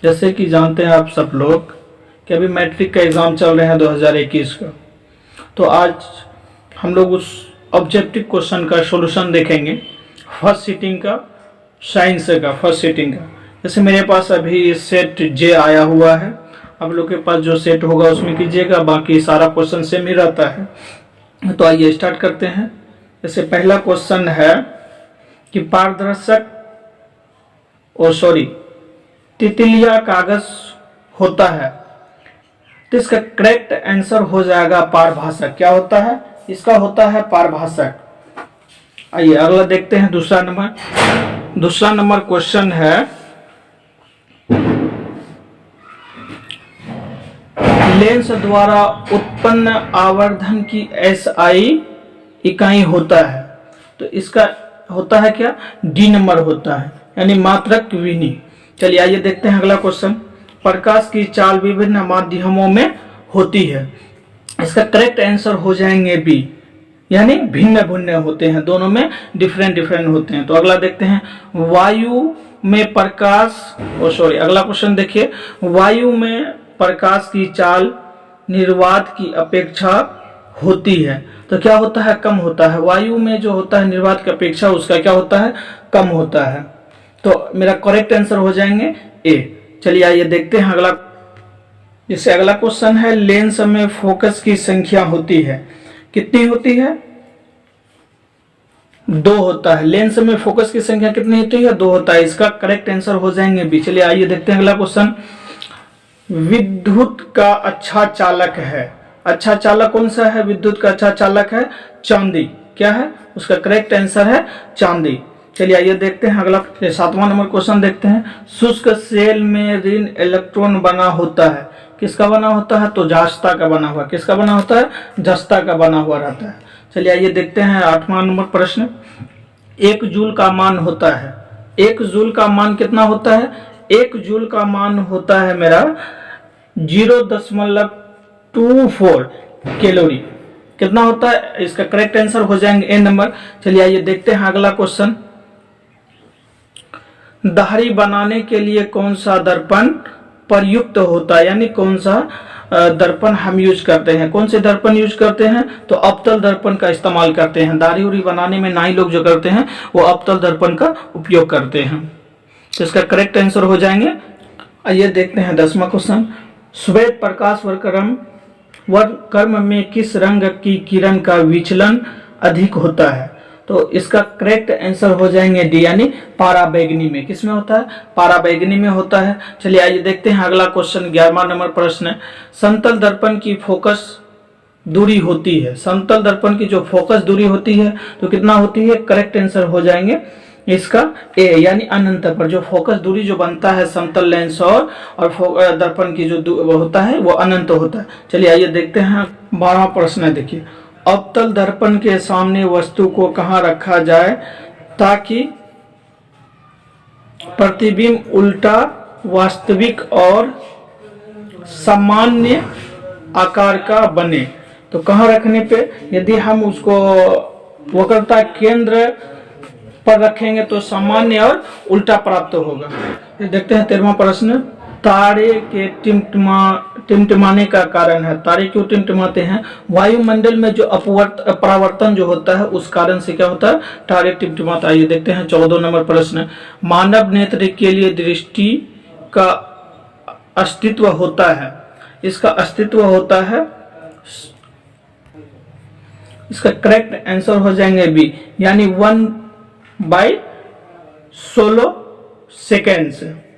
जैसे कि जानते हैं आप सब लोग कि अभी मैट्रिक का एग्ज़ाम चल रहे हैं 2021 का। तो आज हम लोग उस ऑब्जेक्टिव क्वेश्चन का सॉल्यूशन देखेंगे, फर्स्ट सीटिंग का, साइंस का फर्स्ट सीटिंग का। जैसे मेरे पास अभी सेट जे आया हुआ है, आप लोग के पास जो सेट होगा उसमें कीजिएगा, बाकी सारा क्वेश्चन सेम ही रहता है। तो आइए स्टार्ट करते हैं। जैसे पहला क्वेश्चन है कि पारदर्शक तितलिया कागज होता है, तो इसका करेक्ट आंसर हो जाएगा पारभाषक। क्या होता है? इसका होता है पारभाषक। आइए अगला देखते हैं। दूसरा नंबर क्वेश्चन है, लेंस द्वारा उत्पन्न आवर्धन की एसआई इकाई होता है, तो इसका होता है क्या? डी नंबर होता है, यानी मात्रक विनी। चलिए आइए देखते हैं अगला क्वेश्चन। प्रकाश की चाल विभिन्न माध्यमों में होती है, इसका करेक्ट आंसर हो जाएंगे बी, यानी भिन्न भिन्न होते हैं, दोनों में डिफरेंट होते हैं। तो अगला देखते हैं, वायु में प्रकाश अगला क्वेश्चन देखिए, वायु में प्रकाश की चाल निर्वात की अपेक्षा होती है, तो क्या होता है? कम होता है। वायु में जो होता है निर्वात की अपेक्षा उसका क्या होता है? कम होता है। तो मेरा करेक्ट आंसर हो जाएंगे ए। चलिए आइए देखते हैं अगला। जैसे अगला क्वेश्चन है, लेंस में फोकस की संख्या होती है, कितनी होती है? 2 होता है। लेंस में फोकस की संख्या कितनी होती है? 2 होता है। इसका करेक्ट आंसर हो जाएंगे बी। चलिए आइए देखते हैं अगला क्वेश्चन। विद्युत का अच्छा चालक है, अच्छा चालक कौन सा है? विद्युत का अच्छा चालक है चांदी। क्या है? उसका करेक्ट आंसर है चांदी। चलिए आइए देखते हैं अगला। 7वां नंबर क्वेश्चन देखते हैं। शुष्क सेल में ऋण इलेक्ट्रॉन बना होता है, किसका बना होता है? तो जस्ता का बना हुआ। किसका बना होता है? जस्ता का बना हुआ रहता है। चलिए आइए देखते हैं 8वां नंबर प्रश्न। 1 जूल का मान होता है, 1 जूल का मान कितना होता है? 1 जूल का मान होता है मेरा 0.24 कैलोरी। कितना होता है? इसका करेक्ट आंसर हो जाएंगे ए नंबर। चलिए आइए देखते हैं अगला क्वेश्चन। दाढ़ी बनाने के लिए कौन सा दर्पण प्रयुक्त होता है, यानी कौन सा दर्पण हम यूज करते हैं? कौन से दर्पण यूज करते हैं? तो अवतल दर्पण का इस्तेमाल करते हैं। दाढ़ी उड़ी बनाने में नाई लोग जो करते हैं वो अवतल दर्पण का उपयोग करते हैं। तो इसका करेक्ट आंसर हो जाएंगे। आइए देखते हैं 10वां क्वेश्चन। श्वेत प्रकाश वर्णक्रम में किस रंग की किरण का विचलन अधिक होता है? तो इसका करेक्ट आंसर हो जाएंगे डी, यानी पाराबैंगनी में। किसमें होता है? पाराबैंगनी में होता है। चलिए आइए देखते हैं अगला क्वेश्चन। 11वां नंबर प्रश्न। समतल दर्पण की फोकस दूरी होती है, समतल दर्पण की जो फोकस दूरी होती है तो कितना होती है? करेक्ट आंसर हो जाएंगे इसका ए, यानी अनंत पर। जो फोकस दूरी जो बनता है समतल लेंस और दर्पण की जो होता है वो अनंत होता है। चलिए आइए देखते हैं 12वां प्रश्न। देखिए, अवतल दर्पण के सामने वस्तु को कहाँ रखा जाए ताकि प्रतिबिंब उल्टा, वास्तविक और सामान्य आकार का बने? तो कहाँ रखने पे? यदि हम उसको वक्रता केंद्र पर रखेंगे तो सामान्य और उल्टा प्राप्त होगा। देखते हैं 13वां प्रश्न। तारे के टिमटिमाने का कारण है, तारे क्यों टिमटिमाते हैं? वायुमंडल में जो परावर्तन जो होता है उस कारण से क्या होता है? तारे टिमटिमाता है। ये देखते हैं 14 नंबर प्रश्न। मानव नेत्र के लिए दृष्टि का अस्तित्व होता है, इसका अस्तित्व होता है, इसका करेक्ट आंसर हो जाएंगे बी, यानी 1/16 सेकेंड से।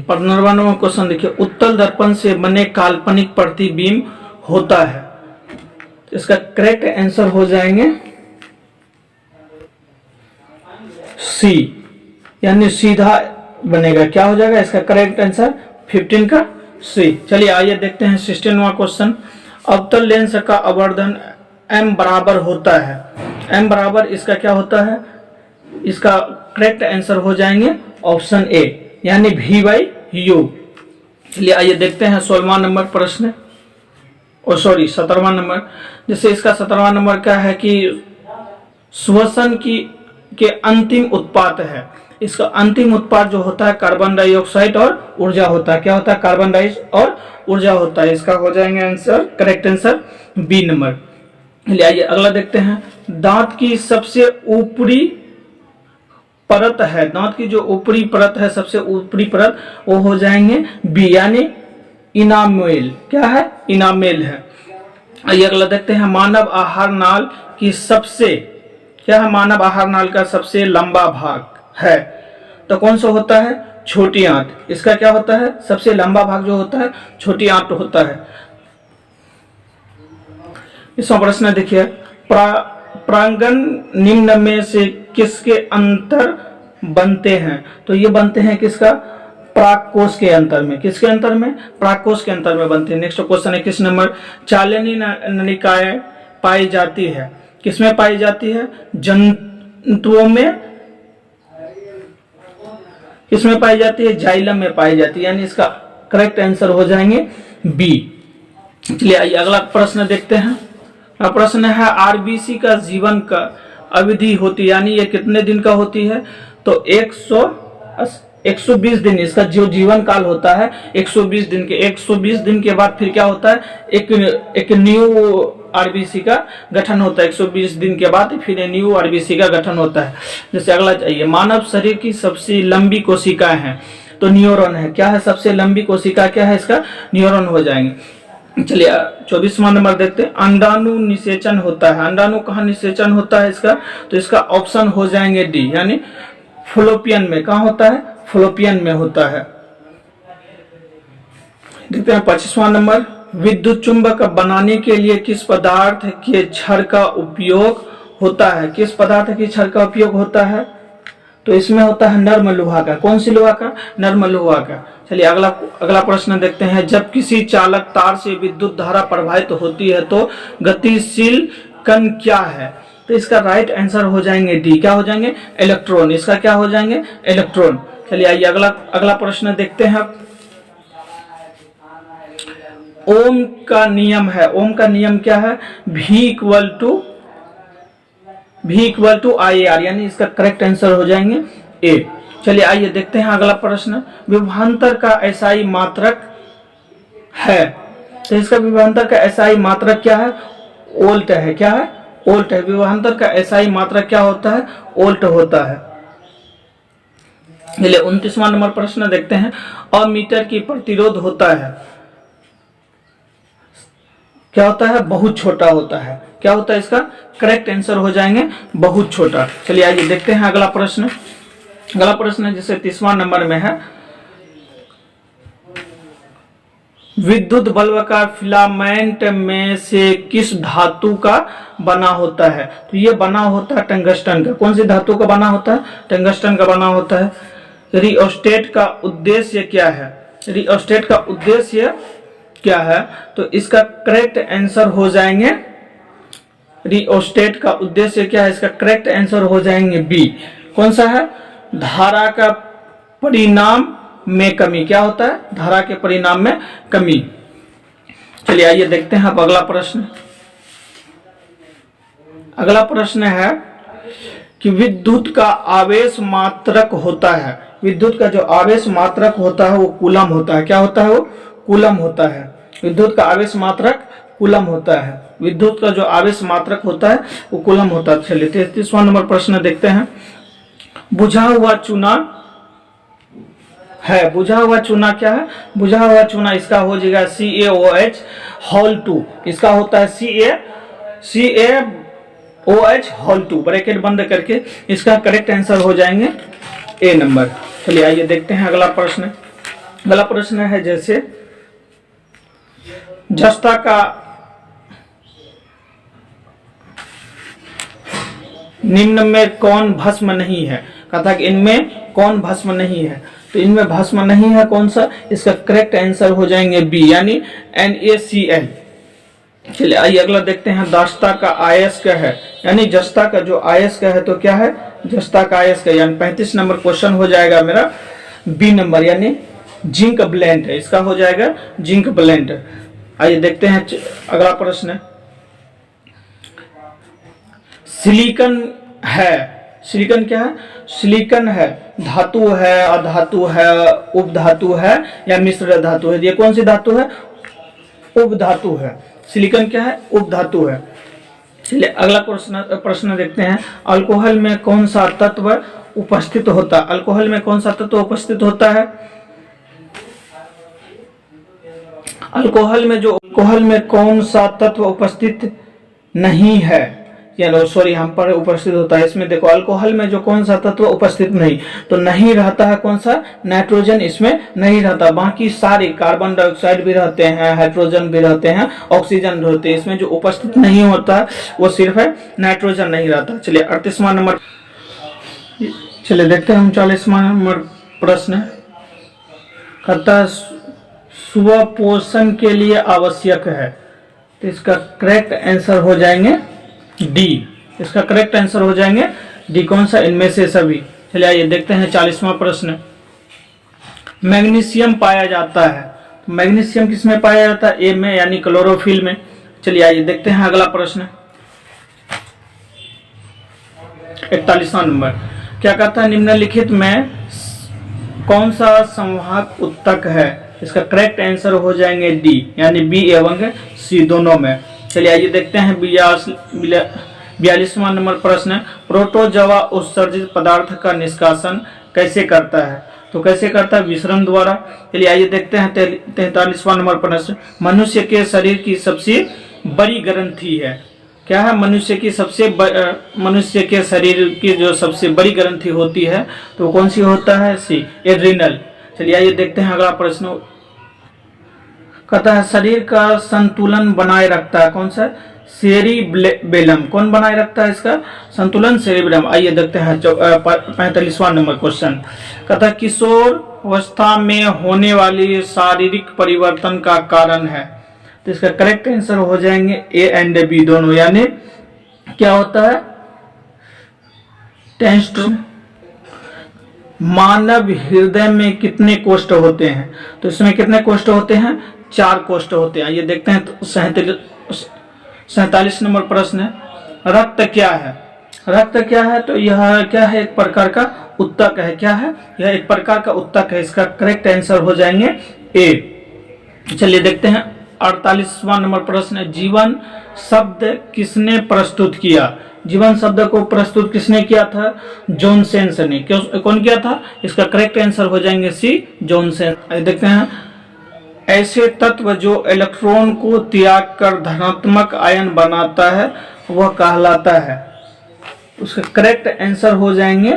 15वां नंबर क्वेश्चन देखिए, उत्तल दर्पण से बने काल्पनिक प्रतिबिंब होता है, इसका करेक्ट आंसर हो जाएंगे सी, यानी सीधा बनेगा। क्या हो जाएगा इसका करेक्ट आंसर? 15 का सी। चलिए आइए देखते हैं 16वां क्वेश्चन। अवतल लेंस का आवर्धन m बराबर होता है, m बराबर इसका क्या होता है? इसका करेक्ट आंसर हो जाएंगे ऑप्शन ए, यानी v/u। चलिए आइए देखते हैं 16वां नंबर प्रश्न, 17वां नंबर। जैसे इसका 17वां नंबर क्या है कि श्वसन के अंतिम उत्पाद है, इसका अंतिम उत्पाद जो होता है कार्बन डाइऑक्साइड और ऊर्जा होता है। क्या होता है? कार्बन डाइऑक्साइड और ऊर्जा होता है। इसका हो जाएंगे answer, correct answer B number. चलिए आइए अगला देखते हैं। दांत की सबसे ऊपरी परत है, दांत की जो ऊपरी परत है, सबसे ऊपरी परत, वो हो जाएंगे बी यानी इनामेल। क्या है? इनामेल है। आइए अगला देखते हैं। मानव आहार नाल की सबसे, क्या है? मानव आहार नाल का सबसे लंबा भाग है, तो कौन सा होता है? छोटी आंत। इसका क्या होता है? सबसे लंबा भाग जो होता है छोटी आंत होता है। इसमें प्रश्न देखिए, प्रांगण निम्न में से किसके अंतर बनते हैं? तो ये बनते हैं किसका? प्राककोश के अंतर में। किसके अंतर में? प्राककोश के अंतर में बनते हैं। नेक्स्ट क्वेश्चन है किस नंबर? चालनी नलिकाएं पाई जाती है, किसमें पाई जाती है? जंतुओं में। किसमें पाई जाती है? जाइलम में पाई जाती है, यानी इसका करेक्ट आंसर हो जाएंगे बी। चलिए आइए अगला प्रश्न देखते हैं। प्रश्न है आरबीसी का जीवन का अवधि होती है, यानी ये कितने दिन का होती है? तो 120 दिन इसका जो जीवन काल होता है 120 दिन के। 120 दिन के बाद फिर क्या होता है? एक न्यू आरबीसी का गठन होता है। 120 दिन के बाद फिर न्यू आरबीसी का गठन होता है। जैसे अगला चाहिए, मानव शरीर की सबसे लंबी कोशिका है, तो न्यूरॉन है। क्या है? सबसे लंबी कोशिका क्या है? इसका न्यूरॉन हो जाएंगे। चलिए 24वां नंबर देखते हैं। अंडाणु निषेचन होता है, अंडाणु कहाँ निषेचन होता है इसका? तो इसका ऑप्शन हो जाएंगे डी, यानी फलोपियन में। कहाँ होता है? फलोपियन में होता है। देखते हैं 25वां नंबर। विद्युत चुंबक बनाने के लिए किस पदार्थ के छड़ का उपयोग होता है? किस पदार्थ की छड़ का उपयोग होता है? तो इसमें होता है नर्म लोहा का। कौन सी लोहा का? नर्म लोहा का। चलिए अगला प्रश्न देखते हैं। जब किसी चालक तार से विद्युत धारा प्रवाहित होती है तो गतिशील कण क्या है? तो इसका राइट आंसर हो जाएंगे डी। क्या हो जाएंगे? इलेक्ट्रॉन। इसका क्या हो जाएंगे? इलेक्ट्रॉन। चलिए आइए अगला प्रश्न देखते हैं। ओम का नियम है, ओम का नियम क्या है? V equal to I R, यानी इसका करेक्ट आंसर हो जाएंगे ए। चलिए आइए देखते हैं अगला प्रश्न। विभवांतर का एसआई मात्रक है, तो इसका विभवांतर का एसआई मात्रक क्या है? वोल्ट है। क्या है? वोल्ट है। विभवांतर का एसआई मात्रक क्या होता है? वोल्ट होता है। चलिए 29वां नंबर प्रश्न देखते हैं। अमीटर की प्रतिरोध होता है, क्या होता है? बहुत छोटा होता है। क्या होता है? इसका करेक्ट आंसर हो जाएंगे बहुत छोटा। चलिए आइए देखते हैं अगला प्रश्न। अगला प्रश्न जैसे 30वां नंबर में है, विद्युत बल्ब का फिलामेंट में से किस धातु का बना होता है? तो ये बना होता है टंगस्टन का। कौन सी धातु का बना होता है? टंगस्टन का बना होता है। रिओस्टेट का उद्देश्य क्या है? रिओस्टेट का उद्देश्य क्या है? तो इसका करेक्ट आंसर हो जाएंगे, रिओस्टेट का उद्देश्य क्या है? इसका करेक्ट आंसर हो जाएंगे बी। कौन सा है? धारा का परिणाम में कमी। क्या होता है? धारा के परिणाम में कमी। चलिए आइए देखते हैं अब अगला प्रश्न। अगला प्रश्न है कि विद्युत का आवेश मात्रक होता है। विद्युत का जो आवेश मात्रक होता है वो कूलम होता है। क्या होता है? वो कूलम होता है। विद्युत का आवेश मात्रक कूलम होता है। विद्युत का जो आवेश मात्रक होता है वो कूलम होता है। चलिए 33वां नंबर प्रश्न देखते हैं। बुझा हुआ चूना है, बुझा हुआ चूना क्या है? बुझा हुआ चूना इसका हो जाएगा CaOH होल 2। इसका होता है CaOH होल 2 ब्रैकेट बंद करके। इसका करेक्ट आंसर हो जाएंगे ए नंबर। चलिए आइए देखते हैं अगला प्रश्न। अगला प्रश्न है जैसे जस्ता का निम्न में कौन भस्म नहीं है? कहा कि इनमें कौन भस्म नहीं है? तो इनमें भस्म नहीं है कौन सा? इसका करेक्ट आंसर हो जाएंगे बी, यानी NaCl। चलिए आइए अगला देखते हैं। जस्ता का आयस्क है, यानी जस्ता का जो आयस्क है तो क्या है? जस्ता का आयस्क, यानी 35 नंबर क्वेश्चन हो जाएगा मेरा बी नंबर, यानी जिंक ब्लेंट है। इसका हो जाएगा जिंक ब्लेंट। आइए देखते हैं अगला प्रश्न। सिलिकॉन है, सिलिकॉन क्या है? सिलिकॉन है, धातु है, अधातु है, उपधातु है या मिश्र धातु है? ये कौन सी धातु है? उपधातु है। सिलिकॉन क्या है? उपधातु है। चलिए अगला प्रश्न देखते हैं। अल्कोहल में कौन सा तत्व उपस्थित होता है? अल्कोहल में कौन सा तत्व उपस्थित होता है? अल्कोहल में कौन सा तत्व उपस्थित नहीं है, या सॉरी हम पर उपस्थित होता है। इसमें देखो अल्कोहल में जो कौन सा तत्व उपस्थित नहीं, तो नहीं रहता है कौन सा? नाइट्रोजन इसमें नहीं रहता। बाकी सारे कार्बन डाइऑक्साइड भी रहते हैं, हाइड्रोजन भी रहते हैं, ऑक्सीजन रहते हैं। इसमें जो उपस्थित नहीं होता है वो सिर्फ है नाइट्रोजन नहीं रहता। चलिए 38वां नंबर, चलिए देखते हैं 39वां नंबर प्रश्न। कहता स्वपोषण के लिए आवश्यक है, तो इसका करेक्ट आंसर हो जाएंगे डी। इसका करेक्ट आंसर हो जाएंगे डी। कौन सा? इनमें से सभी। चलिए आइए देखते हैं 40वां प्रश्न। मैग्नीशियम पाया जाता है, तो मैग्नीशियम किस में पाया जाता है? ए में, यानी क्लोरोफिल में। चलिए आइए देखते हैं अगला प्रश्न 41वां नंबर। क्या कहता है? निम्नलिखित में कौन सा संवाहक उत्तक है? इसका करेक्ट आंसर हो जाएंगे डी, यानी बी एवं सी दोनों में। चलिए आइए देखते हैं 42वां नंबर प्रश्न। प्रोटोजोआ उत्सर्जित पदार्थ का निष्कासन कैसे करता है? तो कैसे करता है? विसरण द्वारा। चलिए आइए देखते हैं 43वां नंबर प्रश्न। मनुष्य के शरीर की सबसे बड़ी ग्रंथि है, क्या है? मनुष्य के शरीर की जो सबसे बड़ी ग्रंथि होती है तो कौन सी होता है? सी, एड्रिनल। चलिए आइए देखते हैं अगला प्रश्न। कहता है शरीर का संतुलन बनाए रखता है कौन सा? सेरिबेलम। कौन बनाए रखता है इसका संतुलन? सेरिबेलम। आइए देखते हैं 45वां नंबर क्वेश्चन। कहता है किशोर अवस्था में होने वाली शारीरिक परिवर्तन का कारण है, तो इसका करेक्ट आंसर हो जाएंगे ए एंड बी दोनों, यानी क्या होता है? टेस्टोस्टेरोन। मानव हृदय में कितने कोष्ठ होते हैं? तो इसमें कितने कोष्ठ होते हैं? 4 कोष्ठ होते हैं। ये देखते हैं 47 नंबर प्रश्न है। रक्त क्या है? रक्त क्या है? तो यह क्या है? एक प्रकार का उत्तक है। क्या है? यह एक प्रकार का उत्तक है। इसका करेक्ट आंसर हो जाएंगे ए। चलिए देखते हैं 48वां नंबर प्रश्न है। जीवन शब्द किसने प्रस्तुत किया? जीवन शब्द को प्रस्तुत किसने किया था? जॉनसेन ने। कौन किया था? इसका करेक्ट आंसर हो जाएंगे सी, जॉनसेन। देखते हैं ऐसे तत्व जो इलेक्ट्रॉन को त्याग कर धनात्मक आयन बनाता है वह कहलाता है, उसका करेक्ट आंसर हो जाएंगे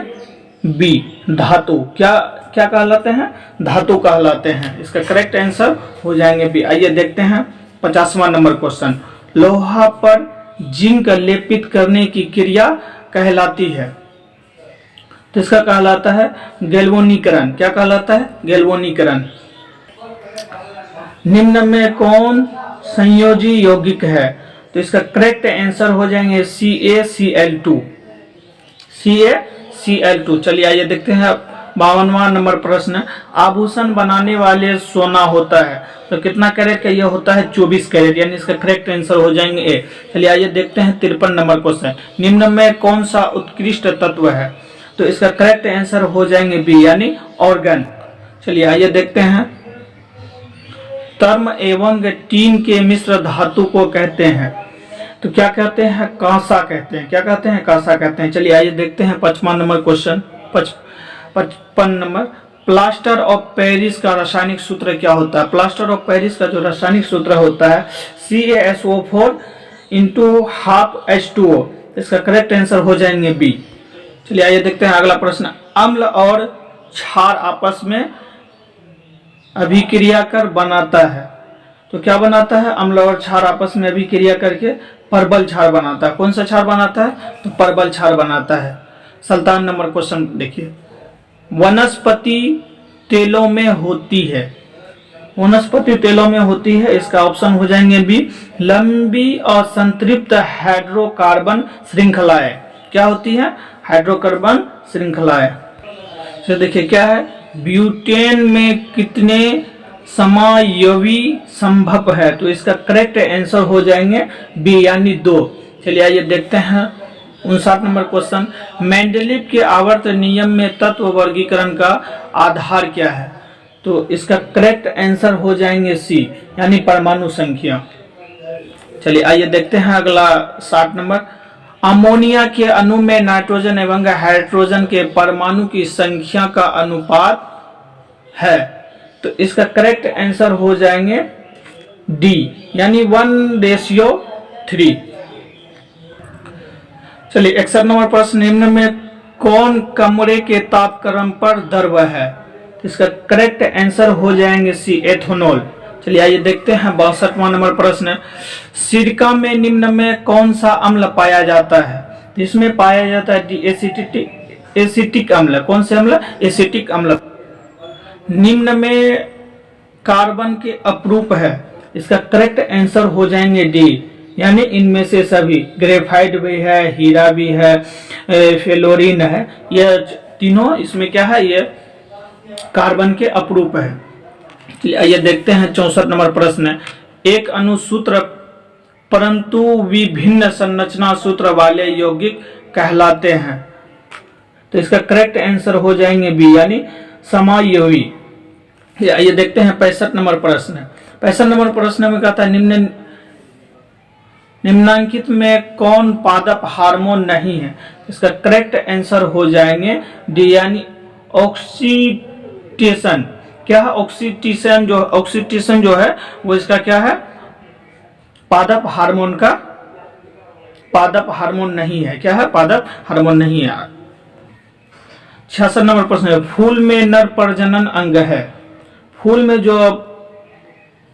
बी, धातु। क्या क्या कहलाते हैं? धातु कहलाते हैं। इसका करेक्ट आंसर हो जाएंगे बी। आइए देखते हैं 50वां नंबर क्वेश्चन। लोहा पर जिंक लेपित करने की क्रिया कहलाती है, तो इसका कहलाता है गैल्वेनीकरण। क्या कहलाता है? गैल्वेनीकरण। निम्न में कौन संयोजी यौगिक है? तो इसका करेक्ट आंसर हो जाएंगे CaCl2। CaCl2। चलिए आइए देखते हैं 52वां नंबर प्रश्न। आभूषण बनाने वाले सोना होता है, तो कितना कैरेट का यह होता है? 24 कैरेट, यानी इसका करेक्ट आंसर हो जाएंगे ए। चलिए आइए देखते हैं 53 नंबर क्वेश्चन। निम्न में कौन सा उत्कृष्ट तत्व है? तो इसका करेक्ट आंसर हो जाएंगे बी, यानी ऑर्गन। चलिए आइए देखते हैं तर्म एवं टीन के मिश्र धातु को कहते हैं, तो क्या कहते हैं? कांसा कहते हैं। क्या कहते हैं? कांसा कहते हैं। चलिए आइए देखते हैं 55 number question. 55 number. Plaster of Paris का रासायनिक सूत्र क्या होता है? प्लास्टर ऑफ पेरिस का जो रासायनिक सूत्र होता है CaSO4 × 12H2O। इसका करेक्ट आंसर हो जाएंगे बी। चलिए आइए देखते हैं अगला प्रश्न। अम्ल और क्षार आपस में अभिक्रिया कर बनाता है, तो क्या बनाता है? अम्ल और क्षार आपस में अभिक्रिया करके परबल क्षार बनाता है। कौन सा क्षार बनाता है? तो परबल क्षार बनाता है। 57 नंबर क्वेश्चन देखिए। वनस्पति तेलों में होती है, वनस्पति तेलों में होती है, इसका ऑप्शन हो जाएंगे बी, लंबी और संतृप्त हाइड्रोकार्बन श्रृंखलाएं। क्या होती है? हाइड्रोकार्बन श्रृंखलाएं। तो देखिए क्या है? ब्यूटेन में कितने समायवी संभव है? तो इसका करेक्ट आंसर हो जाएंगे बी, यानी 2। चलिए आइए देखते हैं 59 नंबर क्वेश्चन, मेंडलीव के आवर्त नियम में तत्व वर्गीकरण का आधार क्या है? तो इसका करेक्ट आंसर हो जाएंगे सी, यानी परमाणु संख्या। चलिए आइए देखते हैं अगला 60 नंबर, अमोनिया के अणु में नाइट्रोजन एवं हाइड्रोजन के परमाणु की संख्या का अनुपात है। तो इसका करेक्ट आंसर हो जाएंगे डी, यानी 1:3। चलिए 61 नंबर प्रश्न, निम्न में कौन कमरे के तापक्रम पर द्रव है? इसका करेक्ट आंसर हो जाएंगे सी, एथेनॉल। चलिए आइए देखते हैं 62वां नंबर प्रश्न, सिरका में निम्न में कौन सा अम्ल पाया जाता है? इसमें पाया जाता है एसिटिक अम्ल। कौन से अम्ल? एसिटिक अम्ल। निम्न में कार्बन के अपरूप है। इसका करेक्ट आंसर हो जाएंगे डी, यानी इनमें से सभी, ग्रेफाइट भी है, हीरा भी है, फ्लोरीन है, ये तीनों इसमें क्या है? ये कार्बन के अपरूप है। आइए देखते हैं 64 नंबर प्रश्न, एक अणुसूत्र परंतु विभिन्न संरचना सूत्र वाले यौगिक कहलाते हैं। तो इसका करेक्ट आंसर हो जाएंगे बी, यानी समायोगी। आइए देखते हैं 65 नंबर प्रश्न। 65 नंबर प्रश्न में कहता है निम्नांकित में कौन पादप हार्मोन नहीं है? इसका करेक्ट आंसर हो जाएंगे डी, यानी ऑक्सीटेशन। क्या है? ऑक्सीटेशन जो है वो इसका क्या है? पादप हार्मोन नहीं है। क्या है? पादप हार्मोन नहीं है। 66 नंबर प्रश्न है, फूल में नर प्रजनन अंग है। फूल में जो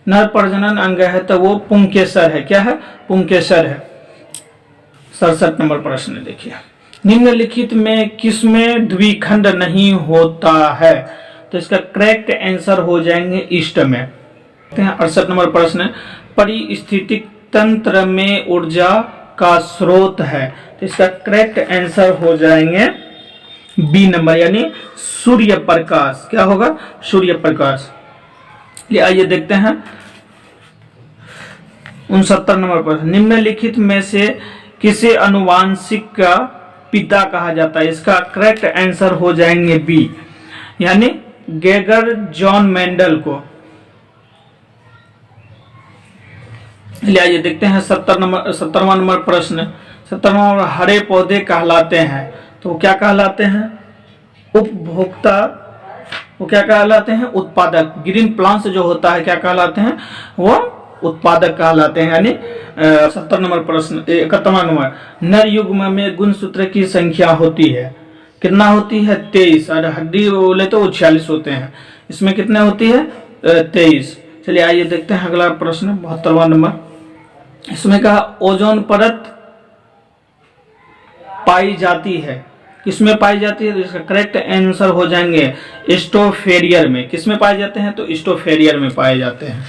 नर प्रजनन अंग है तो वो पुंकेसर है। क्या है? पुंकेसर है। 67 नंबर प्रश्न देखिए, निम्नलिखित में किसमें द्विखंड नहीं होता है? तो इसका करेक्ट आंसर हो जाएंगे ईस्ट में। 68 नंबर प्रश्न, परिस्थितिक तंत्र में ऊर्जा का स्रोत है। तो इसका करेक्ट आंसर हो जाएंगे बी नंबर, यानी सूर्य प्रकाश। क्या होगा? सूर्य प्रकाश। ये आइए देखते हैं 69 नंबर प्रश्न, निम्नलिखित में से किसे अनुवांशिक का पिता कहा जाता है? इसका करेक्ट आंसर हो जाएंगे बी, यानी गेगर जॉन मेंडल को। आइए देखते हैं 70वां नंबर प्रश्न। 70वां नंबर, हरे पौधे कहलाते हैं। तो क्या कहलाते हैं? उपभोक्ता। वो क्या कहलाते हैं? उत्पादक। ग्रीन प्लांट्स जो होता है क्या कहलाते हैं? वो उत्पादक कहलाते हैं। यानी 70 नंबर प्रश्न। 71वां नंबर, नर युग्म में गुणसूत्र की संख्या होती है। कितना होती है? 23। और हड्डी बोले तो 46 होते हैं। इसमें कितने होती है? 23। चलिए आइए देखते हैं अगला प्रश्न 72वां नंबर। इसमें कहा ओजोन परत पाई जाती है। किसमें पाई जाती है? तो इसका करेक्ट आंसर हो जाएंगे स्टोफेरियर में। किसमें पाए जाते हैं? तो स्टोफेरियर में पाए जाते हैं।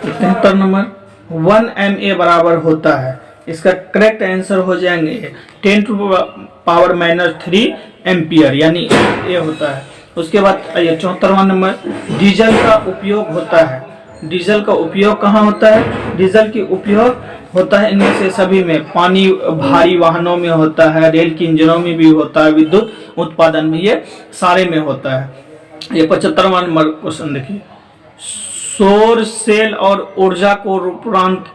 73 नंबर, 1 MA बराबर होता है। इसका करेक्ट आंसर हो जाएंगे 10⁻³ एम्पियर, यानी ये होता है। उसके बाद आइए 74वां नंबर, डीजल का उपयोग होता है। डीजल का उपयोग कहाँ होता है? डीजल की उपयोग होता है इनमें से सभी में, पानी भारी वाहनों में होता है, रेल की इंजनों में भी होता है, विद्युत उत्पादन में, ये सारे में होता है। ये 75वां नंबर क्वेश्चन देखिए, सौर सेल और ऊर्जा को रूपांतरित।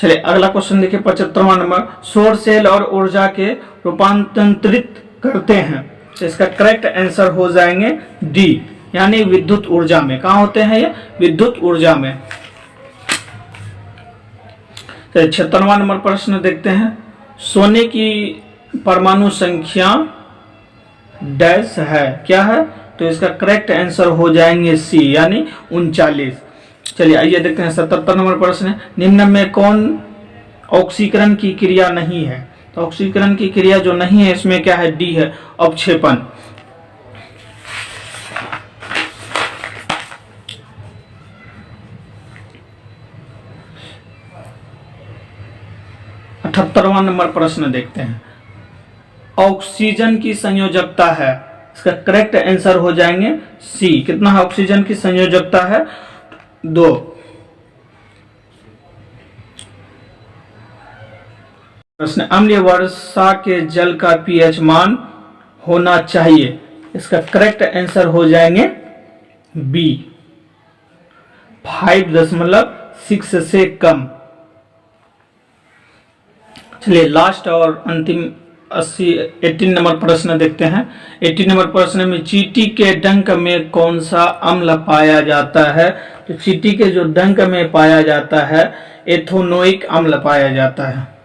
चलिए अगला क्वेश्चन देखिए 75वां नंबर, सौर सेल और ऊर्जा के रूपांतरित करते हैं। तो इसका करेक्ट आंसर हो जाएंगे डी, यानी विद्युत ऊर्जा में। कहाँ होते हैं ये? विद्युत ऊर्जा में। तो 76वां नंबर प्रश्न देखते हैं, सोने की परमाणु संख्या डैश है। क्या है? तो इसका करेक्ट आंसर हो जाएंगे सी, यानी 39। चलिए आइए देखते हैं 77 नंबर प्रश्न, निम्न में कौन ऑक्सीकरण की क्रिया नहीं है? तो ऑक्सीकरण की क्रिया जो नहीं है इसमें क्या है? डी है, अवक्षेपण। अठहत्तरवां नंबर प्रश्न देखते हैं, ऑक्सीजन की संयोजकता है। इसका करेक्ट आंसर हो जाएंगे सी। कितना है ऑक्सीजन की संयोजकता है? 2। प्रश्न, अम्लीय वर्षा के जल का पीएच मान होना चाहिए। इसका करेक्ट आंसर हो जाएंगे बी, 5.6 से कम। चलिए लास्ट और अंतिम 18 नंबर प्रश्न देखते हैं। 18 नंबर प्रश्न में चींटी के डंक में कौन सा अम्ल पाया जाता है? तो चींटी के जो डंक में पाया जाता है एथोनोइक अम्ल पाया जाता है।